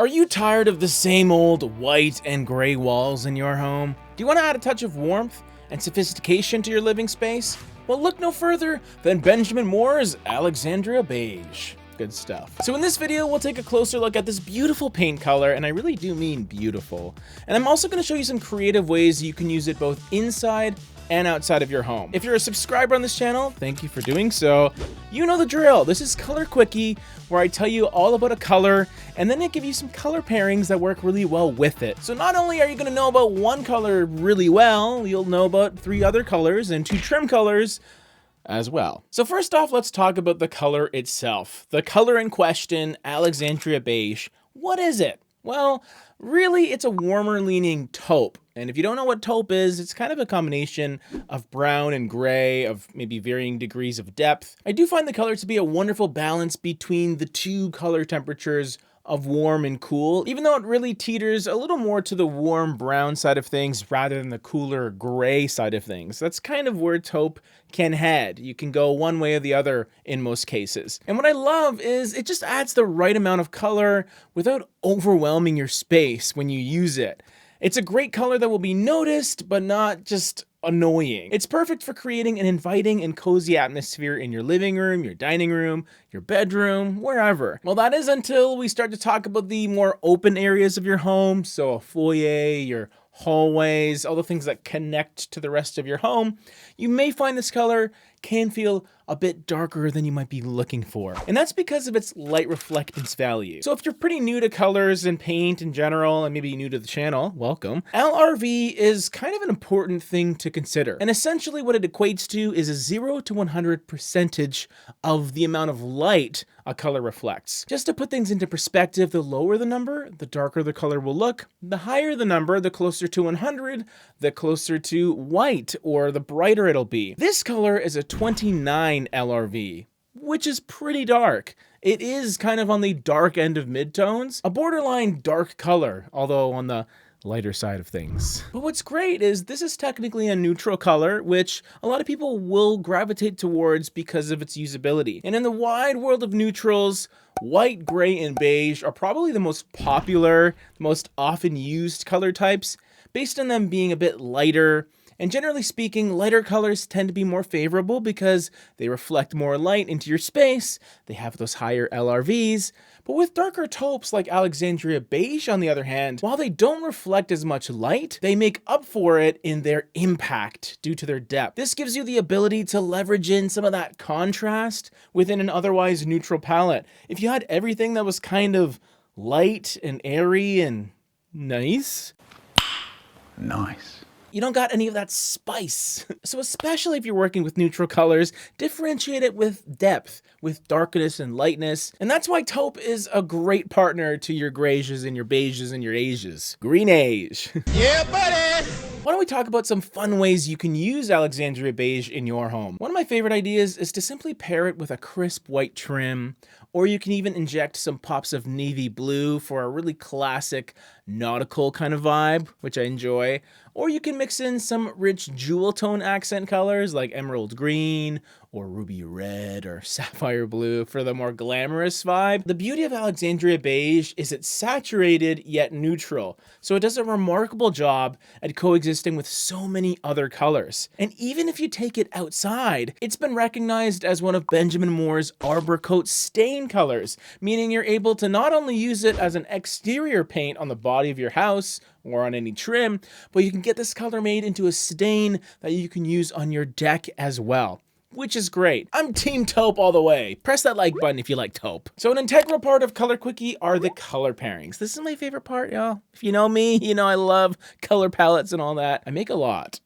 Are you tired of the same old white and gray walls in your home? Do you want to add a touch of warmth and sophistication to your living space? Well, look no further than Benjamin Moore's Alexandria Beige. Good stuff. So in this video, we'll take a closer look at this beautiful paint color, and I really do mean beautiful. And I'm also going to show you some creative ways you can use it both inside and outside of your home. If you're a subscriber on this channel, thank you for doing so. You know the drill. This is Color Quickie, where I tell you all about a color, and then I give you some color pairings that work really well with it. So not only are you gonna know about one color really well, you'll know about 3 other colors and 2 trim colors as well. So first off, let's talk about the color itself. The color in question, Alexandria Beige. What is it? Well, really, it's a warmer leaning taupe. And if you don't know what taupe is, it's kind of a combination of brown and gray of maybe varying degrees of depth. I do find the color to be a wonderful balance between the 2 color temperatures of warm and cool, even though it really teeters a little more to the warm brown side of things rather than the cooler gray side of things. That's kind of where taupe can head. You can go one way or the other in most cases. And what I love is it just adds the right amount of color without overwhelming your space when you use it. It's a great color that will be noticed, but not just annoying. It's perfect for creating an inviting and cozy atmosphere in your living room, your dining room, your bedroom, wherever. Well, that is until we start to talk about the more open areas of your home. So a foyer, your hallways, all the things that connect to the rest of your home. You may find this color can feel a bit darker than you might be looking for. And that's because of its light reflectance value. So if you're pretty new to colors and paint in general, and maybe new to the channel, welcome. LRV is kind of an important thing to consider. And essentially what it equates to is a 0 to 100 percentage of the amount of light a color reflects. Just to put things into perspective, the lower the number, the darker the color will look. The higher the number, the closer to 100, the closer to white, or the brighter it'll be. This color is a 29 LRV, which is pretty dark. It is kind of on the dark end of midtones, a borderline dark color, although on the lighter side of things. But what's great is this is technically a neutral color, which a lot of people will gravitate towards because of its usability. And in the wide world of neutrals, white, gray, and beige are probably the most popular, most often used color types, based on them being a bit lighter. And generally speaking, lighter colors tend to be more favorable because they reflect more light into your space, they have those higher LRVs. But with darker taupes like Alexandria Beige, on the other hand, while they don't reflect as much light, they make up for it in their impact due to their depth. This gives you the ability to leverage in some of that contrast within an otherwise neutral palette. If you had everything that was kind of light and airy and nice, you don't got any of that spice. So especially if you're working with neutral colors, differentiate it with depth, with darkness and lightness. And that's why taupe is a great partner to your grays and your beiges and your ages. Green age. Yeah, buddy! Why don't we talk about some fun ways you can use Alexandria Beige in your home? One of my favorite ideas is to simply pair it with a crisp white trim, or you can even inject some pops of navy blue for a really classic nautical kind of vibe, which I enjoy. Or you can mix in some rich jewel tone accent colors like emerald green or ruby red or sapphire blue for the more glamorous vibe. The beauty of Alexandria Beige is it's saturated yet neutral, so it does a remarkable job at coexisting with so many other colors. And even if you take it outside, it's been recognized as one of Benjamin Moore's Arbor Coat stain colors, meaning you're able to not only use it as an exterior paint on the body of your house or on any trim, but you can get this color made into a stain that you can use on your deck as well, which is great. I'm team taupe all the way. Press that like button if you like taupe. So an integral part of Color Quickie are the color pairings. This is my favorite part, y'all. If you know me, you know I love color palettes and all that. I make a lot.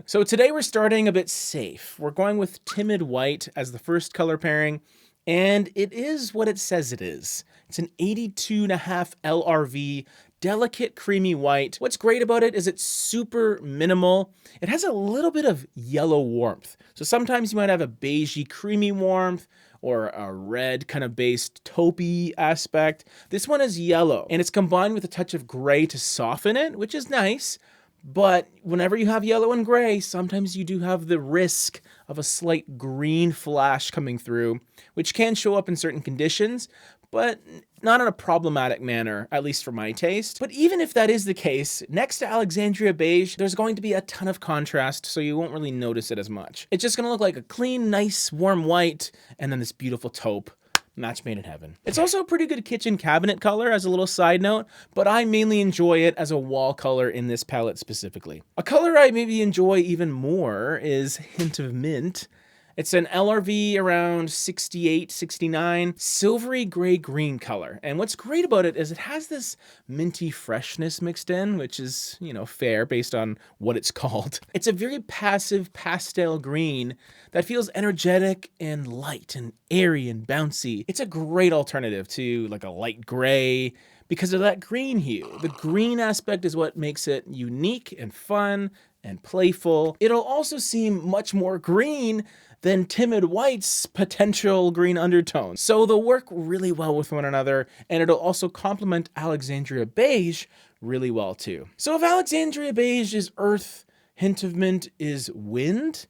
So today we're starting a bit safe. We're going with Timid White as the first color pairing, and it is what it says it is. It's an 82.5 LRV, delicate creamy white. What's great about it is it's super minimal. It has a little bit of yellow warmth. So sometimes you might have a beigey creamy warmth or a red kind of based taupey aspect. This one is yellow, and it's combined with a touch of gray to soften it, which is nice. But whenever you have yellow and gray, sometimes you do have the risk of a slight green flash coming through, which can show up in certain conditions. but not in a problematic manner, at least for my taste. But even if that is the case, next to Alexandria Beige, there's going to be a ton of contrast, so you won't really notice it as much. It's just gonna look like a clean, nice, warm white, and then this beautiful taupe. Match made in heaven. It's also a pretty good kitchen cabinet color as a little side note, but I mainly enjoy it as a wall color in this palette specifically. A color I maybe enjoy even more is Hint of Mint. It's an LRV around 68, 69, silvery gray-green color. And what's great about it is it has this minty freshness mixed in, which is, you know, fair based on what it's called. It's a very passive pastel green that feels energetic and light and airy and bouncy. It's a great alternative to like a light gray because of that green hue. The green aspect is what makes it unique and fun and playful. It'll also seem much more green than Timid White's potential green undertones. So they'll work really well with one another, and it'll also complement Alexandria Beige really well too. So if Alexandria Beige is earth, Hint of Mint is wind,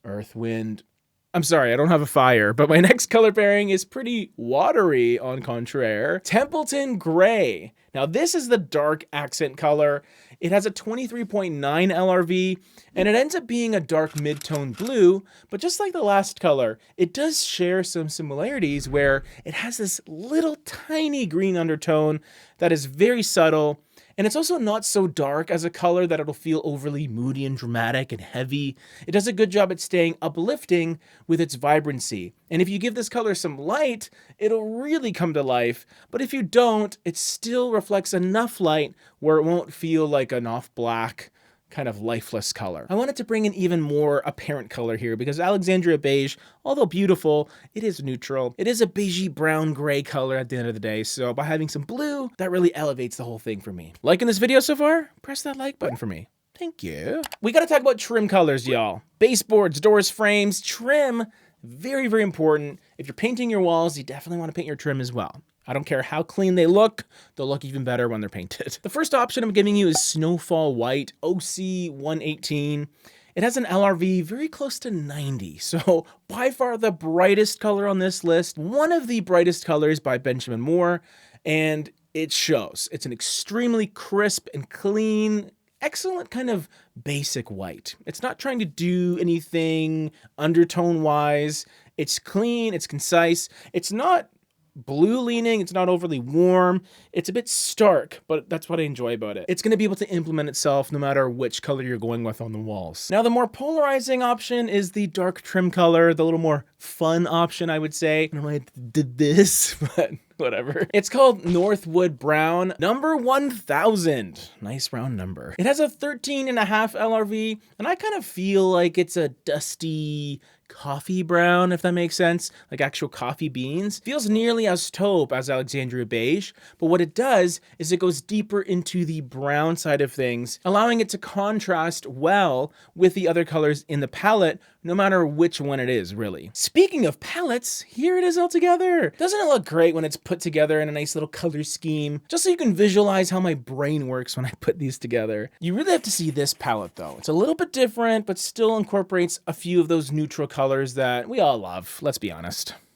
earth, wind. I'm sorry, I don't have a fire, but my next color pairing is pretty watery on contraire. Templeton Gray. Now this is the dark accent color. It has a 23.9 LRV, and it ends up being a dark mid-tone blue, but just like the last color, it does share some similarities where it has this little tiny green undertone that is very subtle, and it's also not so dark as a color that it'll feel overly moody and dramatic and heavy. It does a good job at staying uplifting with its vibrancy. And if you give this color some light, it'll really come to life. But if you don't, it still reflects enough light where it won't feel like an off black, kind of lifeless color. I wanted to bring an even more apparent color here because Alexandria Beige, although beautiful, it is neutral. It is a beigey brown gray color at the end of the day, so by having some blue, that really elevates the whole thing for me. Liking this video so far? Press that like button for me. Thank you. We gotta talk about trim colors, y'all. Baseboards, doors, frames, trim, very, very important. If you're painting your walls, you definitely want to paint your trim as well. I don't care how clean they look, they'll look even better when they're painted. The first option I'm giving you is Snowfall White OC 118. It has an LRV very close to 90, so by far the brightest color on this list, one of the brightest colors by Benjamin Moore, and it shows. It's an extremely crisp and clean, excellent kind of basic white. It's not trying to do anything undertone-wise. It's clean, it's concise, it's not blue leaning, it's not overly warm, it's a bit stark, but that's what I enjoy about it. It's going to be able to implement itself no matter which color you're going with on the walls. Now the more polarizing option is the dark trim color, the little more fun option, I would say. I don't know why I did this, but whatever. It's called Northwood Brown, number 1000. Nice round number. It has a 13.5 LRV, and I kind of feel like it's a dusty coffee brown, if that makes sense, like actual coffee beans. Feels nearly as taupe as Alexandria Beige, but what it does is it goes deeper into the brown side of things, allowing it to contrast well with the other colors in the palette, no matter which one it is, really. Speaking of palettes, here it is all together. Doesn't it look great when it's put together in a nice little color scheme? Just so you can visualize how my brain works when I put these together. You really have to see this palette though. It's a little bit different, but still incorporates a few of those neutral colors that we all love, let's be honest.